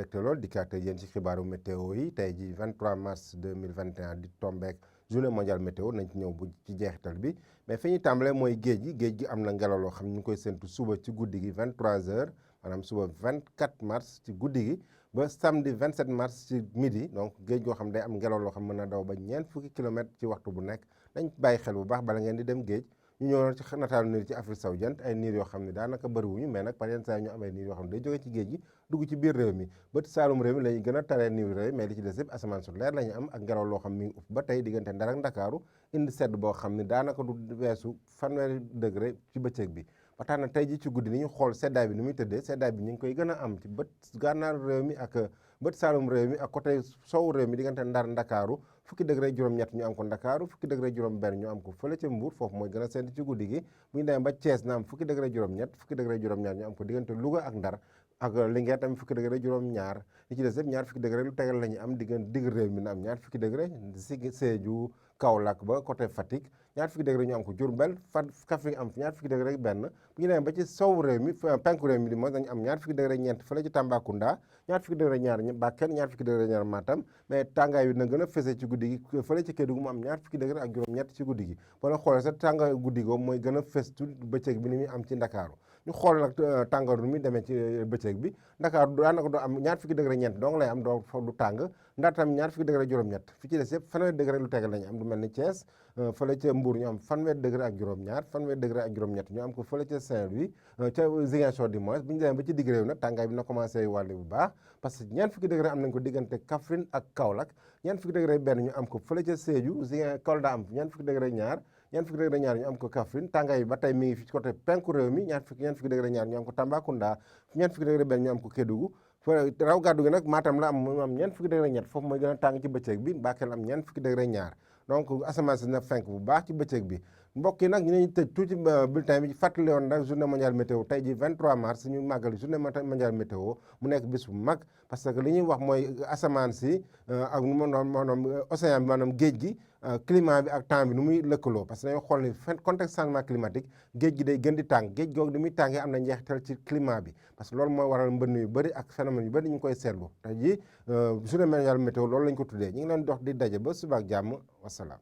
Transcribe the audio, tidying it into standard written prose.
mbégte lool dikkaat yéen ci xibaaru météo yi tey ji 23 mars 2021 di tombeek journée mondiale météo nañ ci ñëw bu ci jeexital bi mais fi ñu tàmbalee mooy géej gi am na ngelaw loo xam ne ñu ngi koy séntu suba ci guddi gi 23h maanaam suba 24 mars ci guddi gi ba samedi 27 mars ci midi donc géej goo xam day am ngelaw loo xam mën na daw ba ñeent fukki kilomètres ci waxtu bu nekk nañ bàyyi xel bu baax bala ngeen di dem géej. ñu ñëwoon ci nataalu niir ci Afrique sowu jant ay niir yoo xam ne daanaka bëriwuñu mais nag par yenn saa ñu am ay niir yoo xam ne day jóge ci géej gi dugg ci biir réew mi bët saalum réew mi la ñu gën a taree niir réew mais li ci des yëpp asamaan su leer la ñu am ak ngelaw loo xam mi ngi upp ba tey diggante Ndar ak Ndakaaru indi sedd boo xam ne daanaka du weesu 30 degré ci bëccëg bi ba tax na tey ji ci guddi ni ñu xool seddaay bi ni muy tëddee seddaay bi ñu ngi koy gën a am ci bët gànnaar réew mi ak bët saalum réew mi ak côté sowu réew mi diggante Ndar Ndakaaru fukki degré juróom-ñett ñu am ko Ndakaaru fukki degré juróom-benn ñu am ko fële ca Mbuur foofu mooy gën a sedd ci guddi gi bu ñu demee ba Thiès na am fukki degré juróom-ñett fukki degré juróom-ñaar ñu am ko diggante Louga ak Ndar ak Linguère tamit fukki degré juróom-ñaar li ci des yëpp ñaar fukki degré lu tegal la ñu am diggante digg réew mi na am ñaar fukki degré si Sédhiou Kaolack ba côté Fatick ñaar fukki degré ñu am ko Diourbel Kaffrine am ñaar fukki degré benn bu ñu demee ba ci sow réew mi penku réew mi di mooy dañu am ñaar fukki degré ñeent fële ci Tambacounda ñaar fukki degré ñaar Bakel ñaar fukki degré ñaar Matam mais tàngaay bi na gën a fese ci guddi gi fële ci Kédougou mu am ñaar fukki degré ak juróom-ñett ci guddi gi wala xoolee sax tàngaay guddi googu mooy gën a fes tu bëccëg bi ni muy am ci Ndakaaru ñu xool nag tàngoor nu muy demee ci bëccëg bi Ndakaaru daanaka doo am ñaar fukki degré ñeent donc lay am doo du tàng Ndar tam ñaar fukki degré juróom-ñett fi ci des yëpp fanweeri degré lu tegal lañu am du mel ni Thiès fële ca Mbour ñu am fanweeri degré ak juróom-ñaar fanweeri degré ak juróom-ñett ñu am ko fële ca Saint-Louis ca Ziguinchor du moins bu ñu demee ba ci digg réew nag tàngaay bi na commencé wàlle bu baax parce que ñeent fukki degré am nañ ko diggante Kaffrine ak Kaolack ñeent fukki degré benn ñu am ko fële ca Sédhiou Kolda am ñeent fukki degré ñaar ñeent fukki degré ñaar ñu am ko Kaffrine tàngaay bi ba tey mi ngi fi ci côté penku réew mi ñeent fukki degré ñaar ñu am ko Tambacounda ñeent fukki degré benn ñu am ko Kédougou raw gàddu gi nag Matam la am ñeent fukki degré ñett foofu mooy gën a tàng ci bëccëg bi Bakel am ñeent fukki degré ñaar donc asamaan si na fenk bu baax ci bëccëg bi mbokk yi nag ñu nañu tëj tuuti bulletin bi fàttali woon nag journée mondiale météo tey ji 23 mars ñu màggal journée mondiale météo mu nekk bis bu mag parce que li ñuy wax mooy asamaan si ak nu maanaam océan bi maanaam géej gi climat bi ak temps bi nu muy lëkkaloo parce que dañoo xool ni contexte changement climatique géej gi day gën di tàng géej googu ni muy tàngee am na njeexital ci climat bi parce que loolu mooy waral mbënn yu bëri ak phénomène yu bëri ñu ngi koy seetlu tey ji journée mondiale météo loolu lañ ko tuddee ñu ngi leen dox di daje ba suba ak jàmm wasalaam